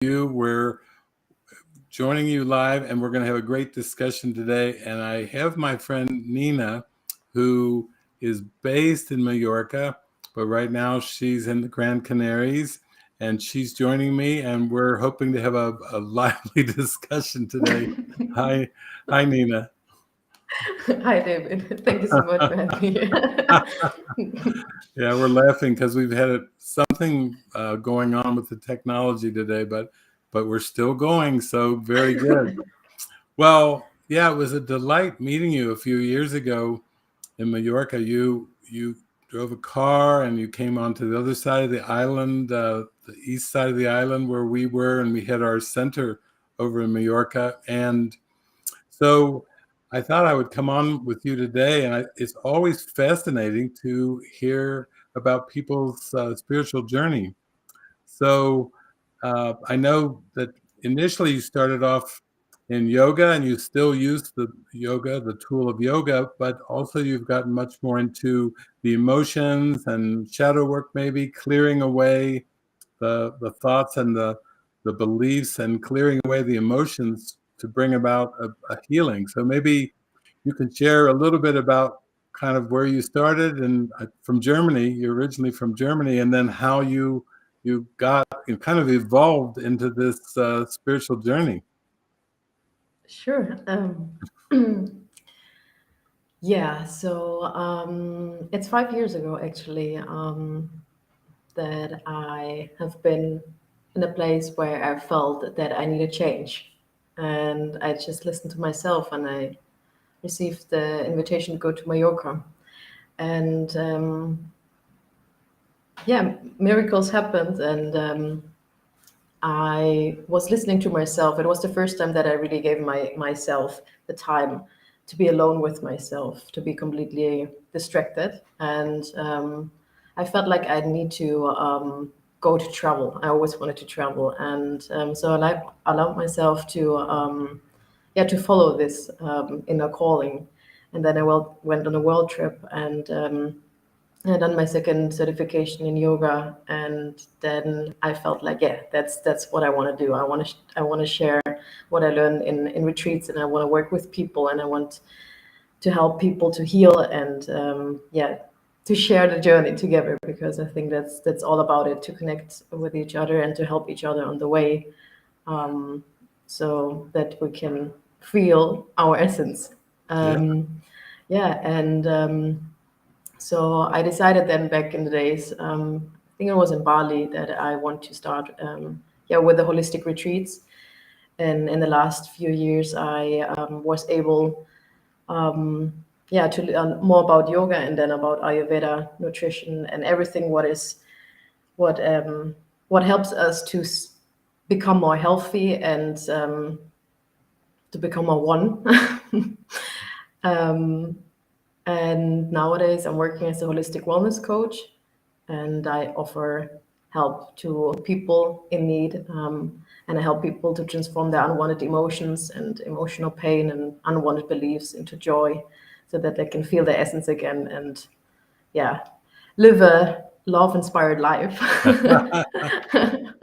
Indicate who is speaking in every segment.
Speaker 1: you. We're joining you live, and we're going to have a great discussion today. And I have my friend Nina, who is based in Mallorca, but right now she's in the Grand Canaries, and she's joining me, and we're hoping to have a lively discussion today. Hi, Nina.
Speaker 2: Hi, David. Thank you so much for having me here.
Speaker 1: Yeah, we're laughing because we've had something going on with the technology today, but we're still going. So very good. Well, yeah, it was a delight meeting you a few years ago in Mallorca. You drove a car and you came onto the other side of the island, the east side of the island where we were, and we had our center over in Mallorca. And so I thought I would come on with you today, and it's always fascinating to hear about people's spiritual journey. So I know that initially you started off in yoga, and you still use the yoga, the tool of yoga, but also you've gotten much more into the emotions and shadow work, maybe clearing away the thoughts and the beliefs and clearing away the emotions to bring about a healing. So maybe you can share a little bit about kind of where you started and from Germany. You're originally from Germany, and then how you got and kind of evolved into this spiritual journey.
Speaker 2: Sure. Yeah, so it's 5 years ago actually that I have been in a place where I felt that I need a change. And I just listened to myself and I received the invitation to go to Mallorca. And yeah, miracles happened. And I was listening to myself. It was the first time that I really gave myself the time to be alone with myself, to be completely distracted. And I felt like I need to go to travel. I always wanted to travel. And so allowed myself to, yeah, to follow this inner calling. And then went on a world trip and I done my second certification in yoga, and then I felt like, yeah, that's what I want to do. I want to share what I learned in retreats, and I want to work with people, and I want to help people to heal, and yeah, to share the journey together, because I think that's all about it, to connect with each other and to help each other on the way, so that we can feel our essence.
Speaker 1: Yeah.
Speaker 2: Yeah, and. So I decided then back in the days, I think it was in Bali, that I want to start, yeah, with the holistic retreats. And in the last few years, I was able, yeah, to learn more about yoga and then about Ayurveda, nutrition, and everything what um, what helps us to become more healthy and to become a one. And nowadays, I'm working as a holistic wellness coach, and I offer help to people in need. And I help people to transform their unwanted emotions and emotional pain and unwanted beliefs into joy, so that they can feel their essence again and, yeah, live a love inspired life.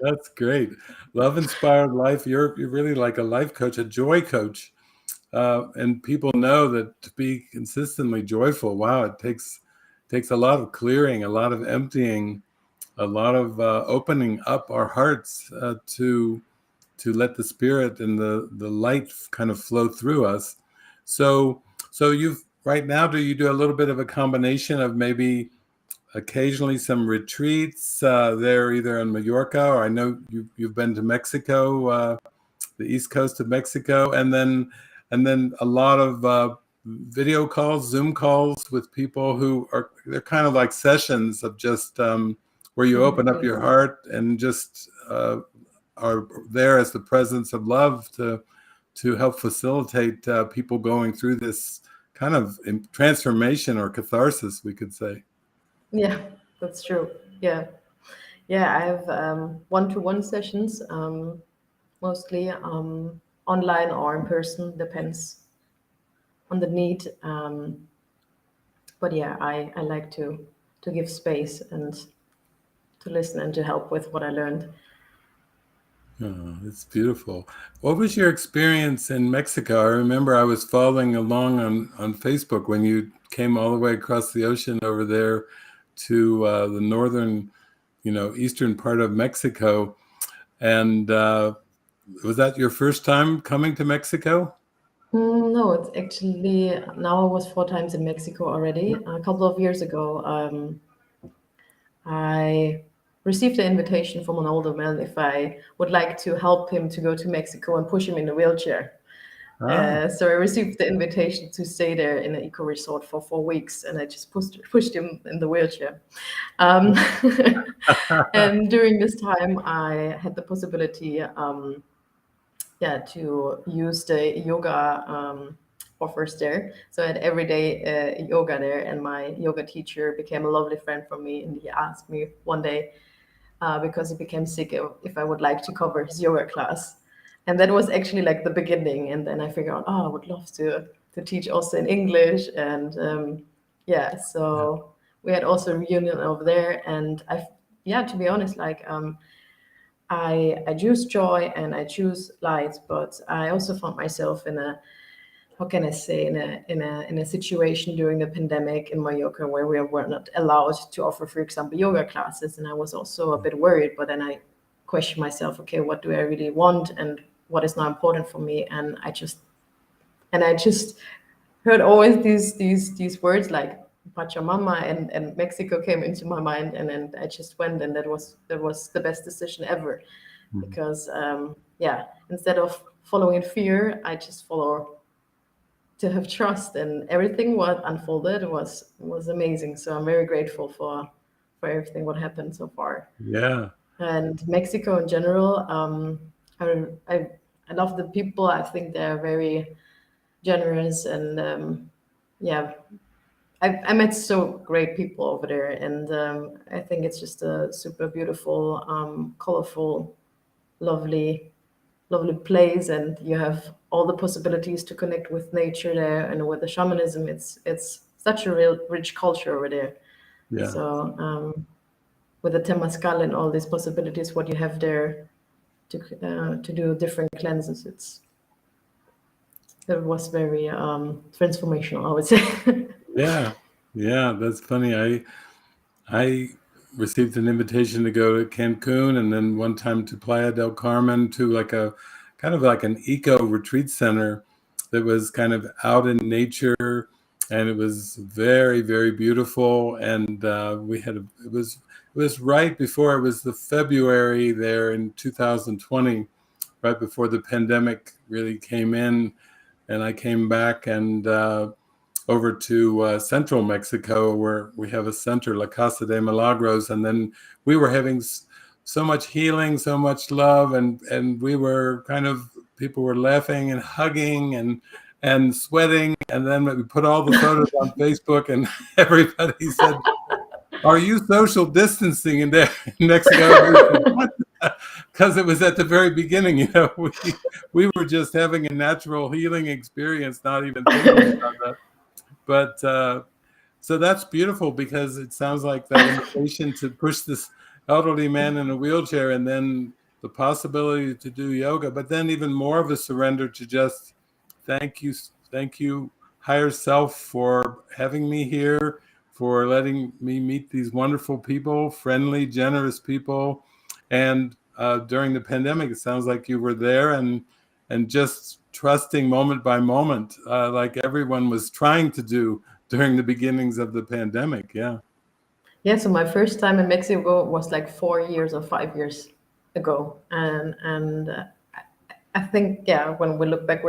Speaker 1: That's great. Love inspired life. You're really like a life coach, a joy coach. And people know that to be consistently joyful, wow, it takes a lot of clearing, a lot of emptying, a lot of opening up our hearts to let the spirit and the light kind of flow through us. So you've right now, do you do a little bit of a combination of maybe occasionally some retreats there, either in Mallorca, or I know you've been to Mexico, the east coast of Mexico, and then a lot of video calls, Zoom calls with people who they're kind of like sessions of just where you open up your heart and just are there as the presence of love to help facilitate people going through this kind of transformation or catharsis, we could say.
Speaker 2: Yeah, that's true. Yeah. Yeah, I have one-to-one sessions, mostly online or in person, depends on the need. But yeah, I like to give space and to listen and to help with what I learned.
Speaker 1: Oh, it's beautiful. What was your experience in Mexico? I remember I was following along on Facebook when you came all the way across the ocean over there to the northern, eastern part of Mexico. And was that your first time coming to Mexico?
Speaker 2: No, it's actually now I was 4 times in Mexico already. A couple of years ago, I received an invitation from an older man if I would like to help him to go to Mexico and push him in a wheelchair.
Speaker 1: Ah,
Speaker 2: So I received the invitation to stay there in an eco resort for 4 weeks, and I just pushed him in the wheelchair. Um, and during this time, I had the possibility, yeah, to use the yoga offers there. So I had everyday yoga there, and my yoga teacher became a lovely friend for me. And he asked me one day, because he became sick, if I would like to cover his yoga class. And that was actually like the beginning. And then I figured out, oh, I would love to teach also in English. And yeah, so we had also a reunion over there. And yeah, to be honest, like I choose joy and I choose light, but I also found myself in a, how can I say, in a situation during the pandemic in Mallorca where we were not allowed to offer, for example, yoga classes, and I was also a bit worried. But then I questioned myself, okay, what do I really want, and what is now important for me? And I just heard always these words like Pachamama and Mexico came into my mind, and then I just went, and that was the best decision ever, because yeah, instead of following fear, I just follow to have trust, and everything what unfolded was amazing. So I'm very grateful for everything what happened so far.
Speaker 1: yeah,
Speaker 2: And Mexico in general, I, I I love the people. I think they're very generous, and yeah, I met so great people over there, and I think it's just a super beautiful, colorful, lovely lovely place, and you have all the possibilities to connect with nature there, and with the shamanism, it's such a real rich culture over there.
Speaker 1: yeah.
Speaker 2: So with the temazcal and all these possibilities what you have there to do different cleanses, it was very transformational, I would say.
Speaker 1: Yeah, yeah, that's funny. I received an invitation to go to Cancun and then one time to Playa del Carmen to like a kind of like an eco retreat center that was kind of out in nature, and it was very, very beautiful. And it was right before, it was the February there in 2020, right before the pandemic really came in, and I came back and over to central Mexico, where we have a center, La Casa de Milagros, and then we were having so much healing, so much love, and we were kind of, people were laughing and hugging and sweating, and then we put all the photos on Facebook, and everybody said, "Are you social distancing in there in Mexico?" And we said, "What?" Because it was at the very beginning, we were just having a natural healing experience, not even thinking about that. But so that's beautiful, because it sounds like that invitation to push this elderly man in a wheelchair, and then the possibility to do yoga, but then even more of a surrender to just thank you, thank you, higher self, for having me here, for letting me meet these wonderful people, friendly, generous people. And during the pandemic, it sounds like you were there, and just trusting moment by moment, like everyone was trying to do during the beginnings of the pandemic. Yeah.
Speaker 2: Yeah, so my first time in Mexico was like 4 years or 5 years ago, and I think, yeah, when we look back,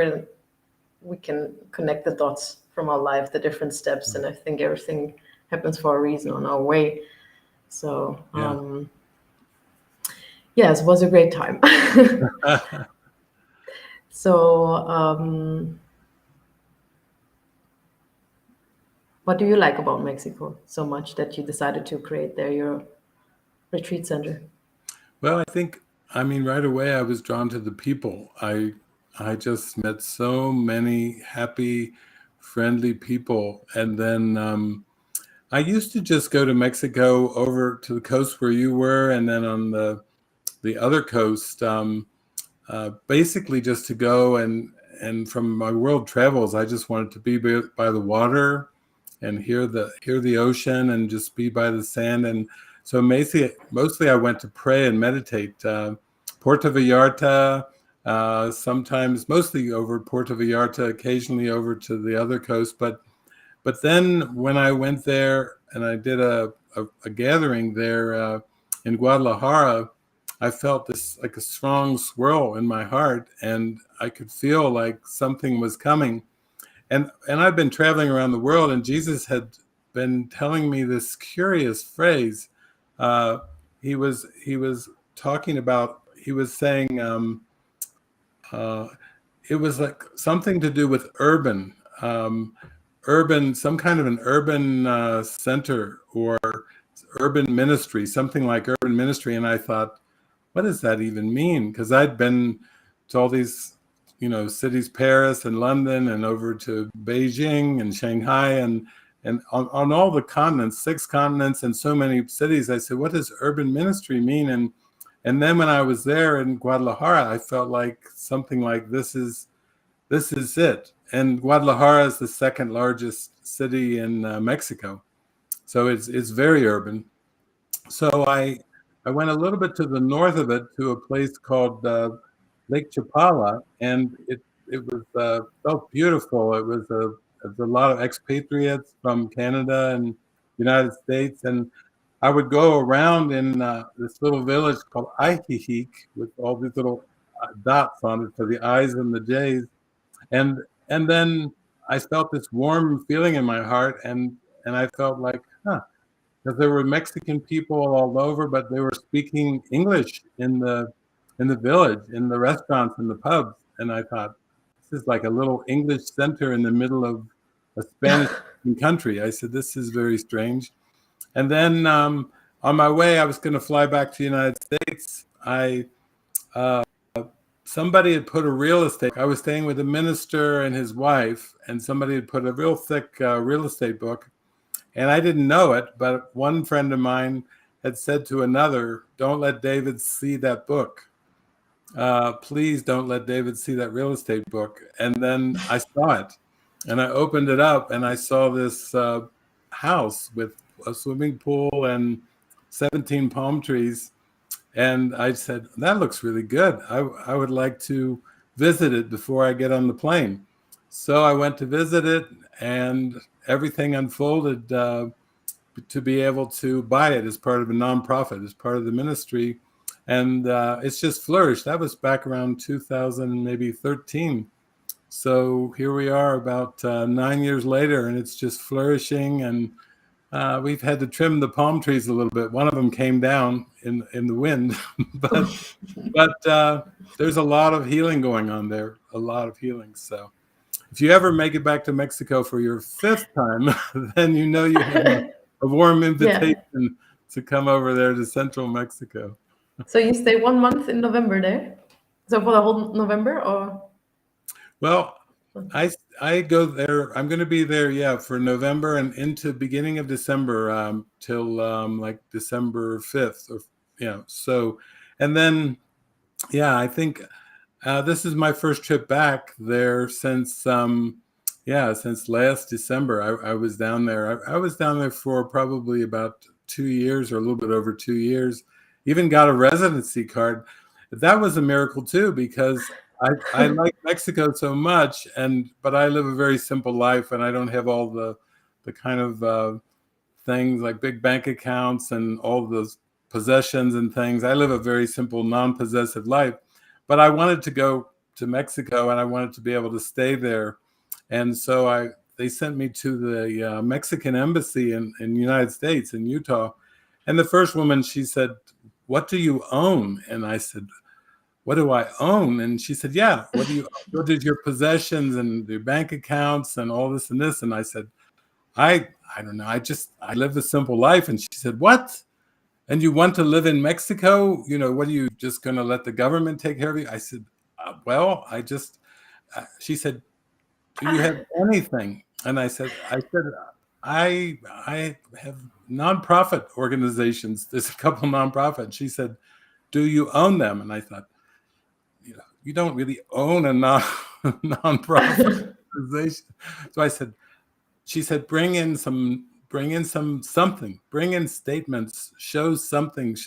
Speaker 2: we can connect the dots from our life, the different steps, and I think everything happens for a reason on our way. So
Speaker 1: Yeah.
Speaker 2: yes, it was a great time. So what do you like about Mexico so much that you decided to create there your retreat center?
Speaker 1: Well, I think, I mean, right away I was drawn to the people. I just met so many happy, friendly people. And then I used to just go to Mexico, over to the coast where you were, and then on the other coast. basically just to go and from my world travels, I just wanted to be by the water and hear the ocean and just be by the sand. And so mostly I went to pray and meditate. Puerto Vallarta, sometimes mostly over Puerto Vallarta, occasionally over to the other coast. But then when I went there and I did a gathering there in Guadalajara, I felt this like a strong swirl in my heart, and I could feel like something was coming. And I've been traveling around the world, and Jesus had been telling me this curious phrase. Uh, he was talking about. He was saying uh, it was like something to do with um, urban, some kind of an urban center or urban ministry, something like urban ministry. And I thought, what does that even mean? Because I'd been to all these, cities, Paris and London, and over to Beijing and Shanghai, and on all the continents, 6 continents, and so many cities. I said, what does urban ministry mean? And then when I was there in Guadalajara, I felt like something like this is it. And Guadalajara is the second largest city in Mexico, so it's very urban. So I went a little bit to the north of it to a place called Lake Chapala, and it was felt beautiful. It was a lot of expatriates from Canada and United States, and I would go around in this little village called Ajijic with all these little dots on it for the I's and the J's, and and then I felt this warm feeling in my heart, and I felt like, huh, because there were Mexican people all over, but they were speaking English in the village, in the restaurants, in the pubs, and I thought, this is like a little English center in the middle of a Spanish country. I said, this is very strange. And then on my way, I was going to fly back to the United States. Uh, Somebody had put a real estate. I was staying with a minister and his wife, and somebody had put a real thick real estate book. And I didn't know it, but one friend of mine had said to another, don't let David see that book. Please don't let David see that real estate book. And then I saw it, and I opened it up, and I saw this house with a swimming pool and 17 palm trees. And I said, that looks really good. I would like to visit it before I get on the plane. So I went to visit it, and everything unfolded to be able to buy it as part of a nonprofit, as part of the ministry. And it's just flourished. That was back around 2000, maybe 13. So here we are about 9 years later, and it's just flourishing. And we've had to trim the palm trees a little bit. One of them came down in the wind, but there's a lot of healing going on there, a lot of healing. So if you ever make it back to Mexico for your 5th time, then you know you have a warm invitation to come over there to central Mexico.
Speaker 2: So you stay 1 month in November there? So for the whole November, or?
Speaker 1: Well, I go there. I'm going to be there, yeah, for November and into beginning of December, till like December 5th, or So, and then I think this is my first trip back there since since last December. I was down there. I was down there for probably about 2 years, or a little bit over 2 years. Even got a residency card. That was a miracle too, because I like Mexico so much, but I live a very simple life, and I don't have all the kind of things like big bank accounts and all those possessions and things. I live a very simple, non-possessive life, but I wanted to go to Mexico, and I wanted to be able to stay there, and so they sent me to the Mexican embassy in the United States in Utah, and the first woman, she said, "What do you own?" And I said, "What do I own?" And she said, "Yeah, what is your possessions and your bank accounts and all this and this?" And I said, I don't know. I live a simple life. And she said, "What? And you want to live in Mexico? What are you just going to let the government take care of you?" I said, "Well, she said, "Do you have anything?" And I said, I have nonprofit organizations. There's a couple nonprofits. She said, "Do you own them?" And I thought, you don't really own a nonprofit organization. So I said, she said, bring in something, bring in statements, show something.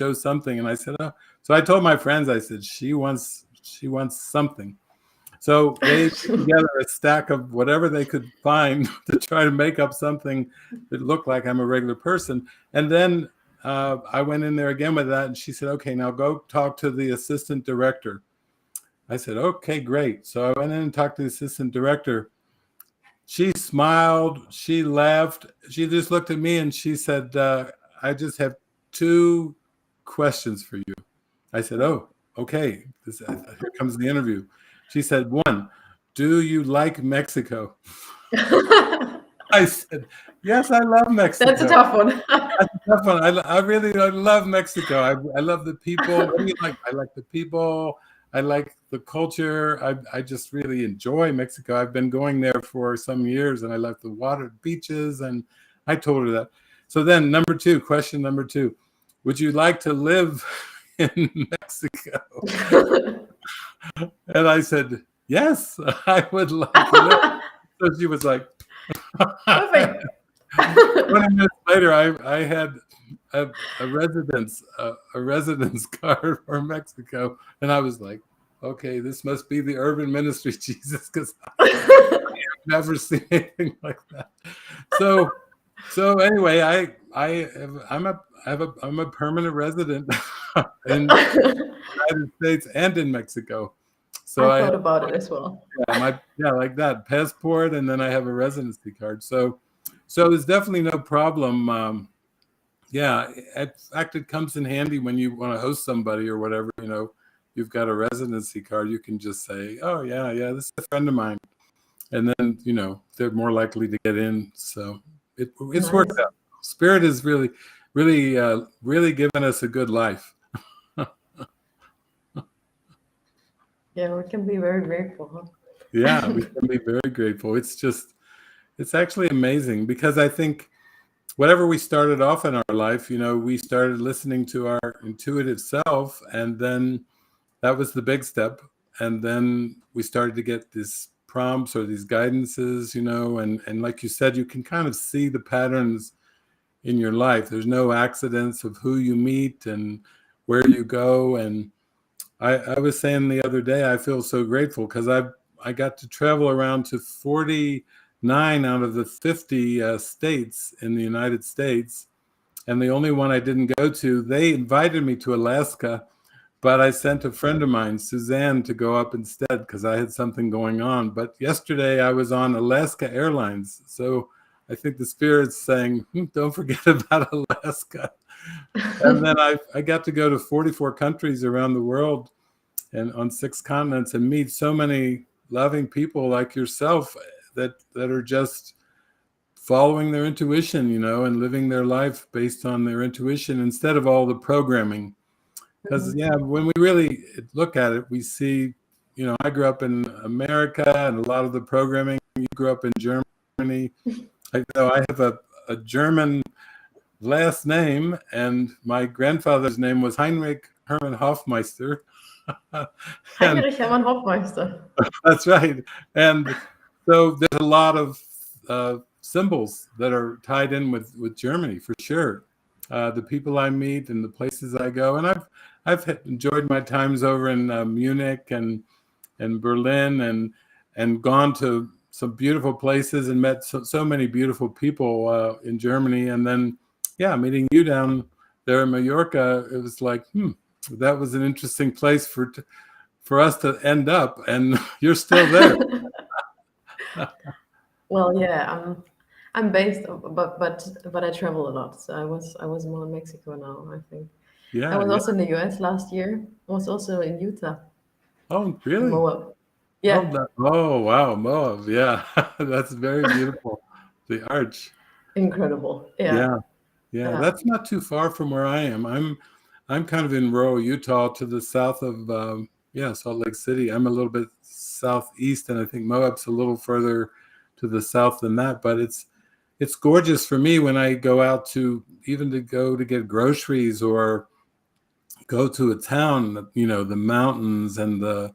Speaker 1: And I said, oh. So I told my friends, I said, she wants something. So they put together a stack of whatever they could find to try to make up something that looked like I'm a regular person. And then I went in there again with that, and she said, okay, now go talk to the assistant director. I said, okay, great. So I went in and talked to the assistant director. She smiled, she laughed, she just looked at me and she said, I just have 2 questions for you. I said, oh, okay, here comes the interview. She said, 1, do you like Mexico? I said, yes, I love Mexico.
Speaker 2: That's a tough one.
Speaker 1: That's a tough one. I love Mexico. I love the people. What do you like? I like the people. I like the culture. I just really enjoy Mexico. I've been going there for some years, and I like the water, beaches, and I told her that. So then question number 2, would you like to live in Mexico? And I said, yes, I would like to live. So she was like,
Speaker 2: perfect.
Speaker 1: 20 minutes later, I had a residence card for Mexico, and I was like, okay, this must be the urban ministry, Jesus, because I have never seen anything like that. So anyway, I'm a permanent resident in the United States and in Mexico. So
Speaker 2: I thought about it as well.
Speaker 1: Like that passport, and then I have a residency card. So there's definitely no problem. In fact, it comes in handy when you want to host somebody or whatever. You've got a residency card. You can just say, "Oh yeah, this is a friend of mine," and then they're more likely to get in. So it's nice. Worked out. Spirit is really, really giving us a good life.
Speaker 2: Yeah, we can be very grateful, huh?
Speaker 1: Yeah, we can be very grateful. It's actually amazing, because I think whatever we started off in our life, we started listening to our intuitive self, and then that was the big step. And then we started to get these prompts or these guidances, and like you said, you can kind of see the patterns in your life. There's no accidents of who you meet and where you go. And I was saying the other day, I feel so grateful because I got to travel around to 49 out of the 50 states in the United States. And the only one I didn't go to, they invited me to Alaska, but I sent a friend of mine, Suzanne, to go up instead because I had something going on. But yesterday I was on Alaska Airlines. So I think the Spirit's saying, don't forget about Alaska. And then I got to go to 44 countries around the world and on 6 continents and meet so many loving people like yourself that are just following their intuition, and living their life based on their intuition instead of all the programming. Because, when we really look at it, we see, I grew up in America and a lot of the programming, you grew up in Germany. I have a German last name, and my grandfather's name was Heinrich Hermann Hoffmeister.
Speaker 2: Heinrich Hermann Hoffmeister.
Speaker 1: That's right. And so there's a lot of symbols that are tied in with Germany, for sure. The people I meet and the places I go, and I've enjoyed my times over in Munich and Berlin, and gone to some beautiful places and met so many beautiful people in Germany. And then, meeting you down there in Mallorca, it was like, that was an interesting place for us to end up, and you're still there.
Speaker 2: Well, yeah, I'm based, but I travel a lot. So I was more in Mexico now, I think.
Speaker 1: Yeah,
Speaker 2: I was also in the US last year. I was also in Utah.
Speaker 1: Oh, really?
Speaker 2: Moab. Yeah.
Speaker 1: Oh, wow, Moab. Yeah, that's very beautiful. The arch.
Speaker 2: Incredible. Yeah.
Speaker 1: Yeah. That's not too far from where I am. I'm kind of in rural Utah to the south of Salt Lake City. I'm a little bit southeast, and I think Moab's a little further to the south than that. But it's gorgeous for me when I go out to go to get groceries or go to a town. The mountains and the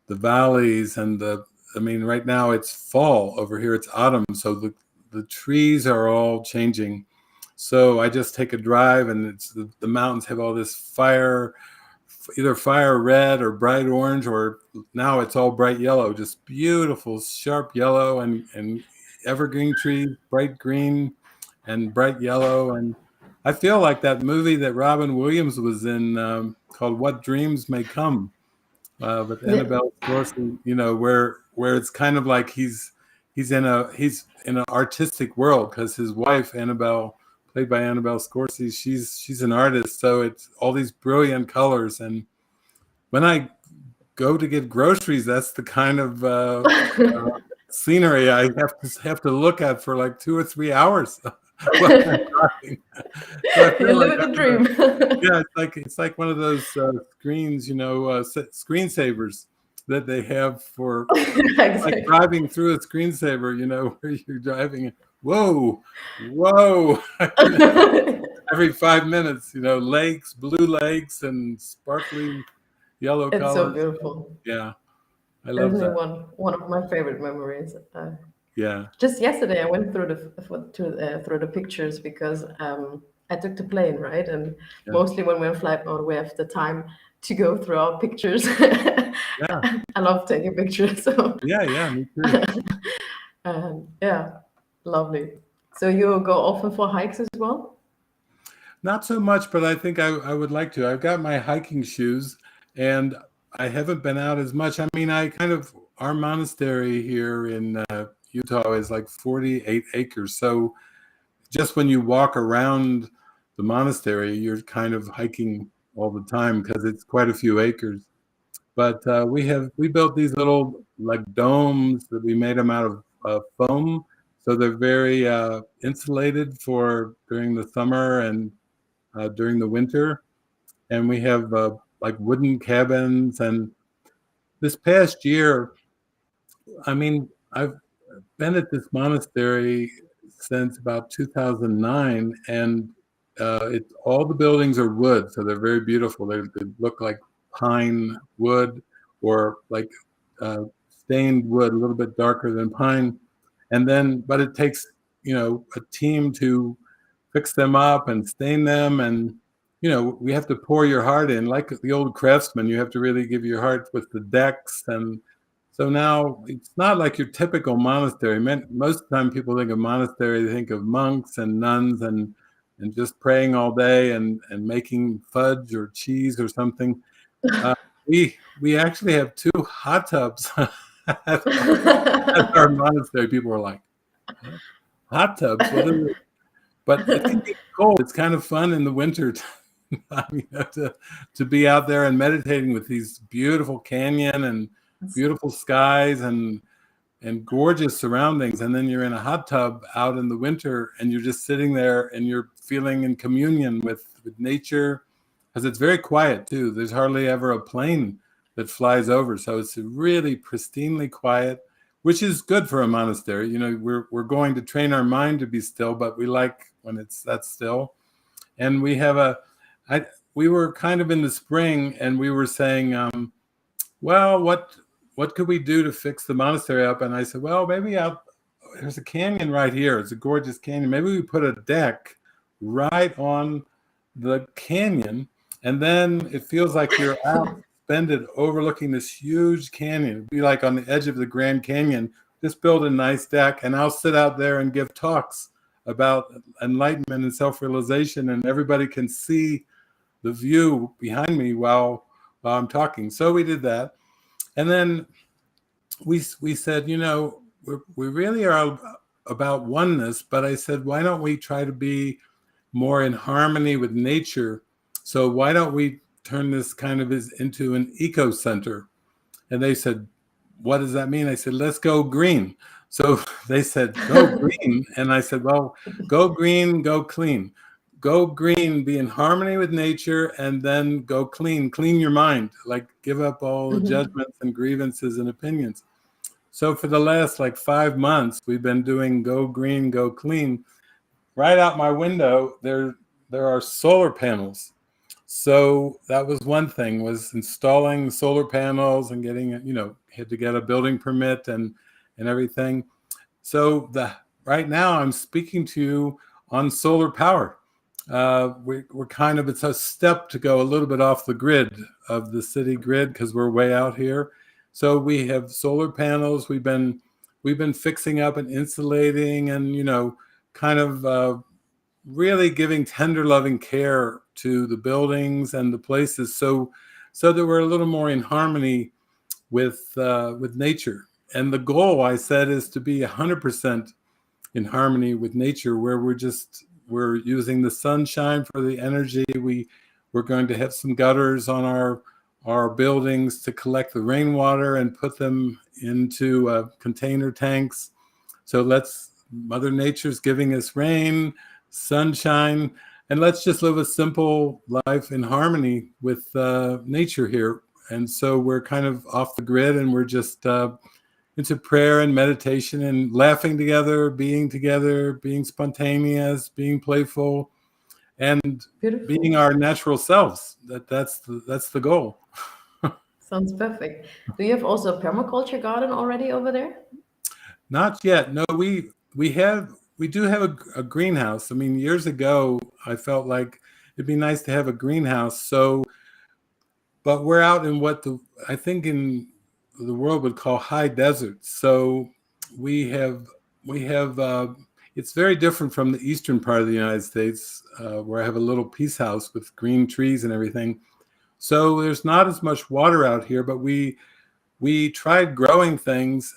Speaker 1: the valleys and I mean, right now it's fall over here. It's autumn. So the trees are all changing. So I just take a drive and it's the mountains have all this either fire red or bright orange, or now it's all bright yellow, just beautiful, sharp yellow and evergreen trees, bright green and bright yellow. And I feel like that movie that Robin Williams was in called What Dreams May Come with
Speaker 2: Yeah.
Speaker 1: Annabelle Scorsese, where it's kind of like he's in an artistic world because his wife Annabelle, played by Annabelle Scorsese, she's an artist, so it's all these brilliant colors. And when I go to get groceries, that's the kind of scenery I have to look at for like 2 or 3 hours while I'm driving. So I
Speaker 2: You
Speaker 1: feel
Speaker 2: live
Speaker 1: like
Speaker 2: the dream.
Speaker 1: yeah, it's like one of those screens, screensavers that they have for like
Speaker 2: Exactly.
Speaker 1: driving through a screensaver, where you're driving. Whoa, whoa! Every 5 minutes, lakes, blue lakes, and sparkly yellow
Speaker 2: It's so
Speaker 1: colors.
Speaker 2: beautiful.
Speaker 1: Yeah, I love
Speaker 2: Definitely
Speaker 1: that.
Speaker 2: one of my favorite memories.
Speaker 1: Yeah,
Speaker 2: Just yesterday, I went through through the pictures because I took the plane, right? And
Speaker 1: yeah,
Speaker 2: mostly when we're in flight mode, we have the time to go through our pictures.
Speaker 1: yeah,
Speaker 2: I love taking pictures, so
Speaker 1: yeah. Me too.
Speaker 2: yeah, lovely. So you go often for hikes as well?
Speaker 1: Not so much, but I think I would like to. I've got my hiking shoes, and I haven't been out as much. I mean, our monastery here in Utah is like 48 acres. So just when you walk around the monastery, you're kind of hiking all the time because it's quite a few acres. But we built these little like domes that we made them out of foam, so they're very insulated for during the summer and during the winter. And we have like wooden cabins. And this past year, I mean, I've been at this monastery since about 2009, and it's all the buildings are wood, so they're very beautiful. They look like pine wood or like stained wood, a little bit darker than pine. And then, but it takes a team to fix them up and stain them, and we have to pour your heart in like the old craftsman. You have to really give your heart with the decks. And so now it's not like your typical monastery. Most of the time people think of monastery, they think of monks and nuns and just praying all day and making fudge or cheese or something. uh, we actually have 2 hot tubs at our monastery. People are like, "What? Hot tubs, what is it?" But it can be cold. It's kind of fun in the winter to be out there and meditating with these beautiful canyon and beautiful skies and gorgeous surroundings. And then you're in a hot tub out in the winter and you're just sitting there and you're feeling in communion with nature, because it's very quiet too. There's hardly ever a plane that flies over. So it's really pristinely quiet, which is good for a monastery. We're going to train our mind to be still, but we like when it's that still. And we were kind of in the spring, and we were saying, well, what could we do to fix the monastery up? And I said, well, maybe there's a canyon right here. It's a gorgeous canyon. Maybe we put a deck right on the canyon, and then it feels like you're out suspended overlooking this huge canyon. It'd be like on the edge of the Grand Canyon. Just build a nice deck, and I'll sit out there and give talks about enlightenment and self-realization, and everybody can see the view behind me while I'm talking. So we did that. And then we said, we really are about oneness, but I said, why don't we try to be more in harmony with nature? So why don't we turn this kind of into an eco center? And they said, what does that mean? I said, let's go green. So they said, go green. And I said, well, go green, go clean. Go green, be in harmony with nature, and then go clean your mind, like give up all the judgments and grievances and opinions. So for the last like 5 months, we've been doing go green, go clean. Right out my window, there are solar panels So that was one thing, was installing solar panels and getting, had to get a building permit and everything. So right now I'm speaking to you on solar power. We're kind of, it's a step to go a little bit off the grid of the city grid because we're way out here. So we have solar panels. We've been fixing up and insulating and, kind of really giving tender loving care to the buildings and the places, so that we're a little more in harmony with nature. And the goal, I said, is to be 100% in harmony with nature, where we're using the sunshine for the energy. We're going to have some gutters on our buildings to collect the rainwater and put them into container tanks. So Mother Nature's giving us rain, sunshine, and let's just live a simple life in harmony with nature here. And so we're kind of off the grid, and we're just into prayer and meditation and laughing together, being spontaneous, being playful, and
Speaker 2: Beautiful.
Speaker 1: being our natural selves. That's the goal.
Speaker 2: Sounds perfect. Do you have also a permaculture garden already over there?
Speaker 1: Not yet. No, we do have a greenhouse. I mean, years ago, I felt like it'd be nice to have a greenhouse. So, but we're out in what I think in the world would call high desert. So we have it's very different from the eastern part of the United States, where I have a little peace house with green trees and everything. So there's not as much water out here, but we tried growing things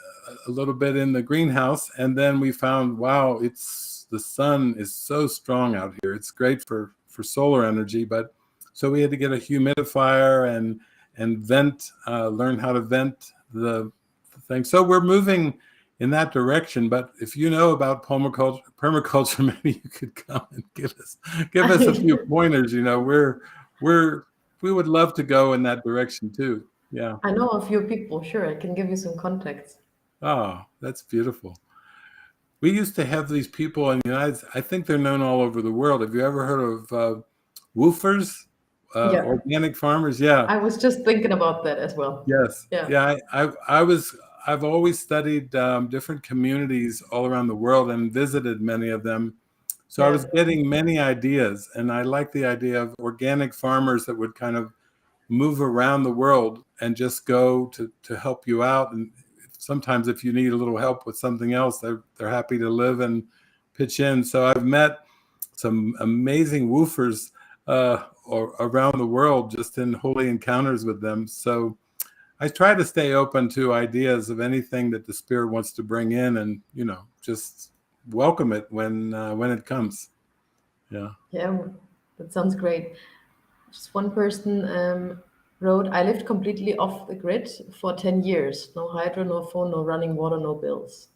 Speaker 1: a little bit in the greenhouse, and then we found, wow, the sun is so strong out here. It's great for solar energy, but so we had to get a humidifier and learn how to vent the thing. So we're moving in that direction. But if you know about permaculture, maybe you could come and give us a few pointers. We would love to go in that direction too. Yeah.
Speaker 2: I know a few people. Sure, I can give you some contacts.
Speaker 1: Oh, that's beautiful. We used to have these people in the United States. I think they're known all over the world. Have you ever heard of woofers?
Speaker 2: Yeah.
Speaker 1: Organic farmers? Yeah.
Speaker 2: I was just thinking about that as well.
Speaker 1: Yes.
Speaker 2: Yeah.
Speaker 1: I've always studied different communities all around the world and visited many of them. So I was getting many ideas, and I like the idea of organic farmers that would kind of move around the world and just go to help you out. And sometimes if you need a little help with something else, they're happy to live and pitch in. So I've met some amazing woofers or around the world just in holy encounters with them. So I try to stay open to ideas of anything that the Spirit wants to bring in, and just welcome it when it comes. Yeah.
Speaker 2: Yeah, that sounds great. Just one person wrote, I lived completely off the grid for 10 years. No hydro, no phone, no running water, no bills.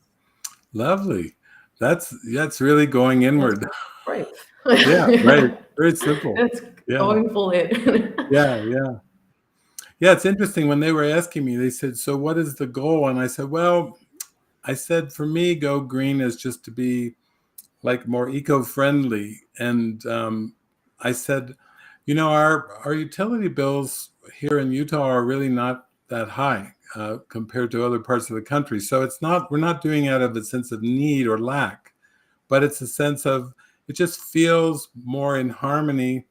Speaker 1: Lovely. That's really going inward.
Speaker 2: Right.
Speaker 1: Yeah, right. Very simple.
Speaker 2: It's going full in.
Speaker 1: Yeah. It's interesting. When they were asking me, they said, so what is the goal? And I said, well, for me, go green is just to be like more eco-friendly. And I said, our utility bills here in Utah are really not that high compared to other parts of the country. So we're not doing it out of a sense of need or lack, but it's a sense of, it just feels more in harmony.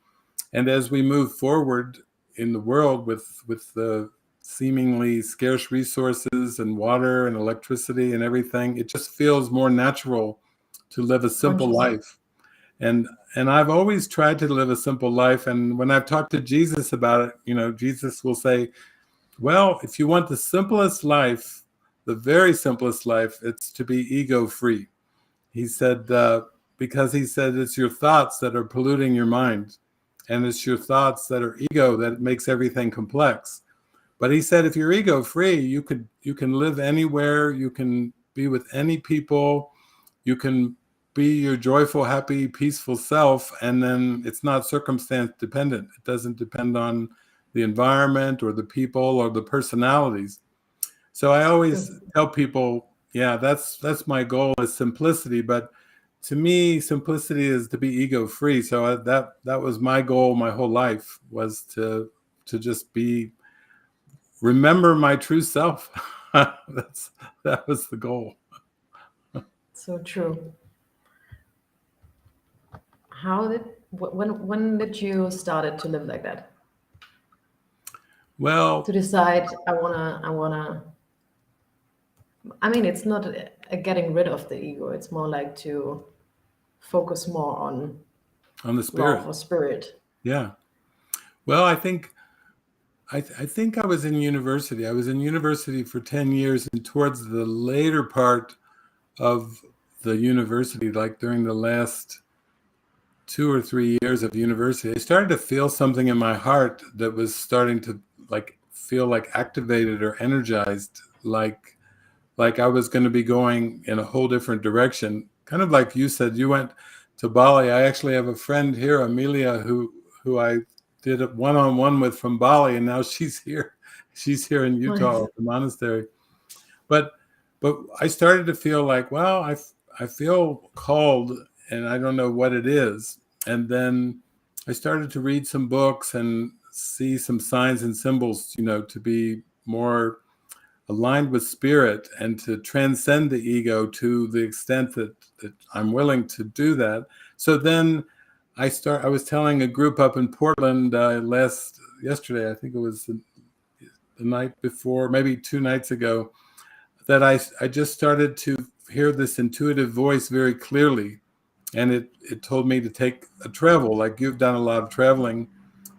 Speaker 1: And as we move forward in the world with the seemingly scarce resources and water and electricity and everything, it just feels more natural to live a simple life. And I've always tried to live a simple life. And when I've talked to Jesus about it, Jesus will say, well, if you want the simplest life, the very simplest life, it's to be ego-free. He said, because he said it's your thoughts that are polluting your mind. And it's your thoughts that are ego that makes everything complex. But he said, if you're ego-free, you can live anywhere. You can be with any people. You can be your joyful, happy, peaceful self. And then it's not circumstance dependent. It doesn't depend on the environment or the people or the personalities. So I always tell people, yeah, that's my goal, is simplicity. But to me, simplicity is to be ego free. So that was my goal my whole life, was to just remember my true self. That was the goal.
Speaker 2: So true. When did you started to live like that? To
Speaker 1: Well,
Speaker 2: decide I wanna. I mean, it's not a getting rid of the ego. It's more like to focus more on
Speaker 1: on the
Speaker 2: love
Speaker 1: spirit.
Speaker 2: or spirit.
Speaker 1: Yeah. Well, I think I was in university. I was in university for 10 years, and towards the later part of the university, like during the last 2 or 3 years of university, I started to feel something in my heart that was starting to like feel like activated or energized, like I was going to be going in a whole different direction. Kind of like you said, you went to Bali. I actually have a friend here, Amelia, who I did a one-on-one with from Bali, and now she's here. She's here in Utah
Speaker 2: Nice.
Speaker 1: at the monastery. But I started to feel like, well, I feel called, and I don't know what it is. And then I started to read some books and see some signs and symbols, to be more aligned with spirit and to transcend the ego to the extent that I'm willing to do that. So then I was telling a group up in Portland yesterday, I think it was the night before, maybe 2 nights ago, that I just started to hear this intuitive voice very clearly. And it told me to take a travel, like you've done a lot of traveling.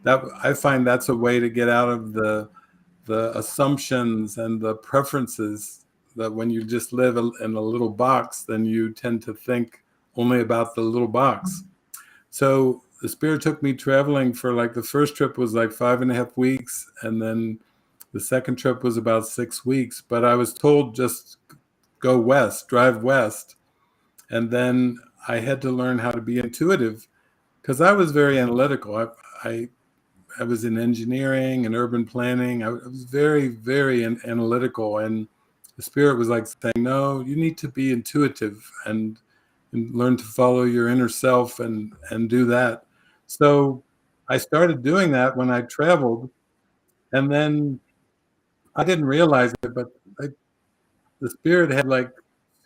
Speaker 1: That I find that's a way to get out of the assumptions and the preferences, that when you just live in a little box, then you tend to think only about the little box. So the spirit took me traveling for, like, the first trip was like 5.5 weeks, and then the second trip was about 6 weeks. But I was told just go west, drive west. And then I had to learn how to be intuitive, because I was very analytical. I was in engineering and urban planning. I was very, very analytical, and the spirit was like saying, "No, you need to be intuitive and learn to follow your inner self and do that." So I started doing that when I traveled, and then I didn't realize it, but like, the spirit had like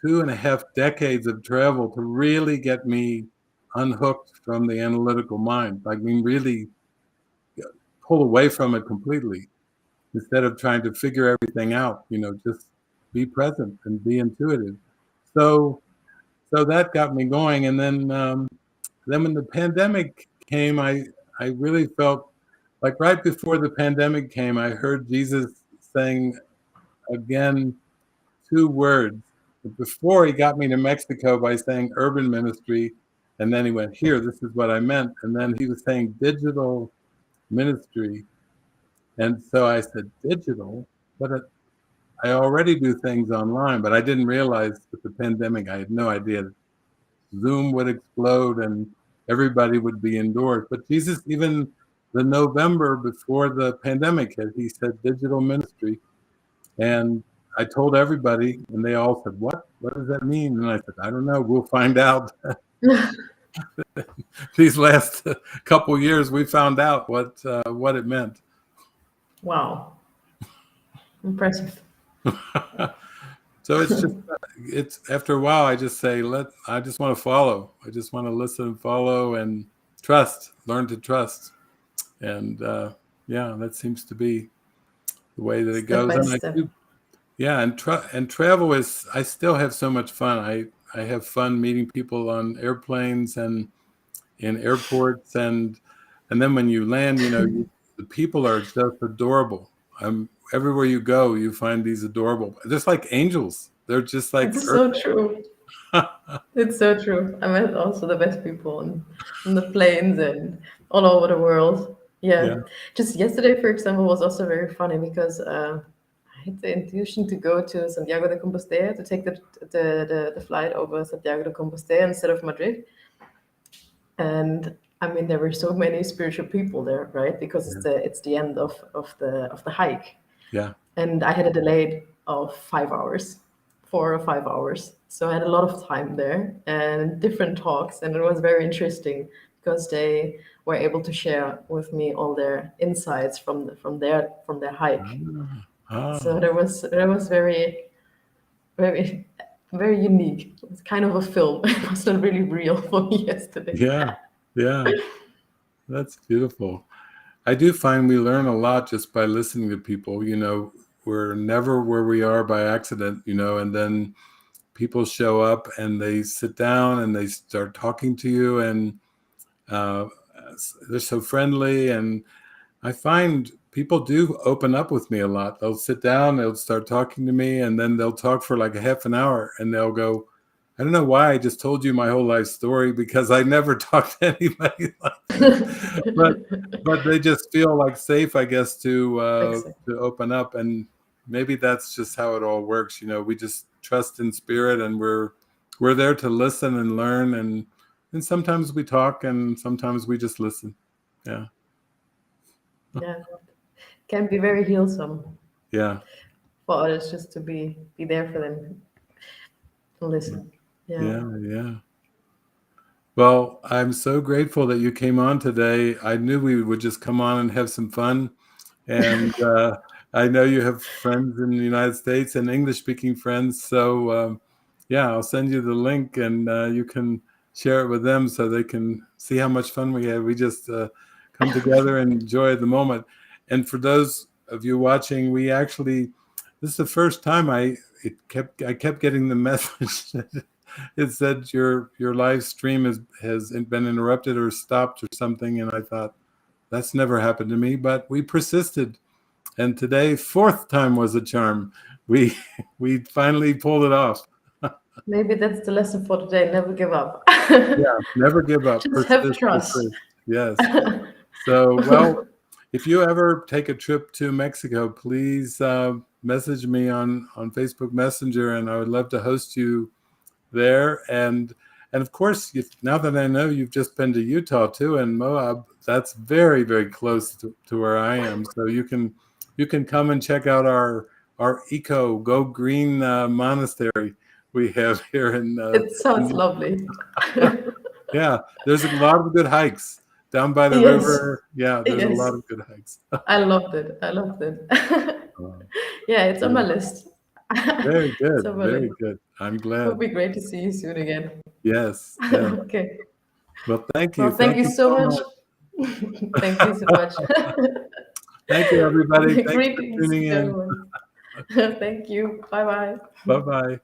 Speaker 1: 2.5 decades of travel to really get me unhooked from the analytical mind. Like, I mean, really pull away from it completely, instead of trying to figure everything out, just be present and be intuitive. So, so that got me going. And then when the pandemic came, I really felt like right before the pandemic came, I heard Jesus saying again 2 words. Before, he got me to Mexico by saying urban ministry, and then he went, here, this is what I meant. And then he was saying digital ministry. And so I said, digital? But I already do things online, but I didn't realize with the pandemic, I had no idea that Zoom would explode and everybody would be indoors. But Jesus, even the November before the pandemic hit, he said digital ministry. And I told everybody, and they all said, what? What does that mean? And I said, I don't know. We'll find out. These last couple years, we found out what it meant.
Speaker 2: Wow, impressive.
Speaker 1: So it's after a while, I just say, I just want to follow. I just want to listen and follow and trust, learn to trust. And yeah, that seems to be the way that it
Speaker 2: Step
Speaker 1: goes.
Speaker 2: by
Speaker 1: And I
Speaker 2: step.
Speaker 1: do, yeah, and travel is, I still have so much fun. I have fun meeting people on airplanes and in airports, and then when you land, the people are just adorable. Everywhere you go, you find these adorable, just like angels. They're just like
Speaker 2: It's
Speaker 1: earth.
Speaker 2: so true. It's so true. I met also the best people on the planes and all over the world.
Speaker 1: Yeah,
Speaker 2: Yeah. Just yesterday, for example, was also very funny because I had the intuition to go to Santiago de Compostela to take the flight over Santiago de Compostela instead of Madrid. And I mean, there were so many spiritual people there, right? Because
Speaker 1: yeah,
Speaker 2: it's the end of the hike,
Speaker 1: yeah.
Speaker 2: and I had a delay of 5 hours. 4 or 5 hours. So I had a lot of time there and different talks, and it was very interesting because they were able to share with me all their insights from their hike. So
Speaker 1: Ah,
Speaker 2: there was very very unique. It was kind of a film. It was not really real for me yesterday.
Speaker 1: yeah, yeah. That's beautiful. I do find we learn a lot just by listening to people. We're never where we are by accident, and then people show up and they sit down and they start talking to you, and uh, they're so friendly. And I find people do open up with me a lot. They'll sit down, they'll start talking to me, and then they'll talk for like a half an hour, and they'll go, I don't know why I just told you my whole life story because I never talked to anybody like this. But they just feel like safe, I guess,
Speaker 2: Exactly.
Speaker 1: to open up, and maybe that's just how it all works. We just trust in spirit, and we're there to listen and learn, and sometimes we talk, and sometimes we just listen. Yeah,
Speaker 2: Yeah. Can be very healsome
Speaker 1: yeah,
Speaker 2: for others just to be there for them to listen. Yeah.
Speaker 1: yeah, yeah. Well, I'm so grateful that you came on today. I knew we would just come on and have some fun. And I know you have friends in the United States and English-speaking friends. So, yeah, I'll send you the link, and you can share it with them so they can see how much fun we had. We just come together and enjoy the moment. And for those of you watching, this is the first time I kept getting the message that it said your live stream has been interrupted or stopped or something, and I thought that's never happened to me, but we persisted, and today fourth time was a charm. We we finally pulled it off.
Speaker 2: Maybe that's the lesson for today. Never give up.
Speaker 1: Yeah, never give up.
Speaker 2: Just have
Speaker 1: Persist,
Speaker 2: trust.
Speaker 1: persist. Yes. So, well, if you ever take a trip to Mexico, please message me on Facebook Messenger, and I would love to host you there. And of course, now that I know you've just been to Utah too, and Moab, that's very, very close to where I am. So you can come and check out our eco go green monastery we have here
Speaker 2: It sounds lovely.
Speaker 1: yeah, there's a lot of good hikes down by the
Speaker 2: Yes.
Speaker 1: river. Yeah, there's a lot
Speaker 2: Yes.
Speaker 1: of good hikes.
Speaker 2: I loved it. I loved it. Yeah, it's on my
Speaker 1: Yeah,
Speaker 2: list.
Speaker 1: very
Speaker 2: It's
Speaker 1: good,
Speaker 2: on my
Speaker 1: very
Speaker 2: list.
Speaker 1: good. I'm
Speaker 2: It would
Speaker 1: glad.
Speaker 2: be great to see you soon again.
Speaker 1: Yes, yes.
Speaker 2: Okay.
Speaker 1: Well, thank
Speaker 2: Well,
Speaker 1: you.
Speaker 2: thank
Speaker 1: Thank
Speaker 2: you
Speaker 1: you
Speaker 2: so
Speaker 1: so
Speaker 2: much.
Speaker 1: much.
Speaker 2: Thank you so much.
Speaker 1: Thank you, everybody. Thanks for
Speaker 2: Greetings
Speaker 1: tuning
Speaker 2: to
Speaker 1: in.
Speaker 2: everyone. Thank you. Bye bye.
Speaker 1: Bye bye.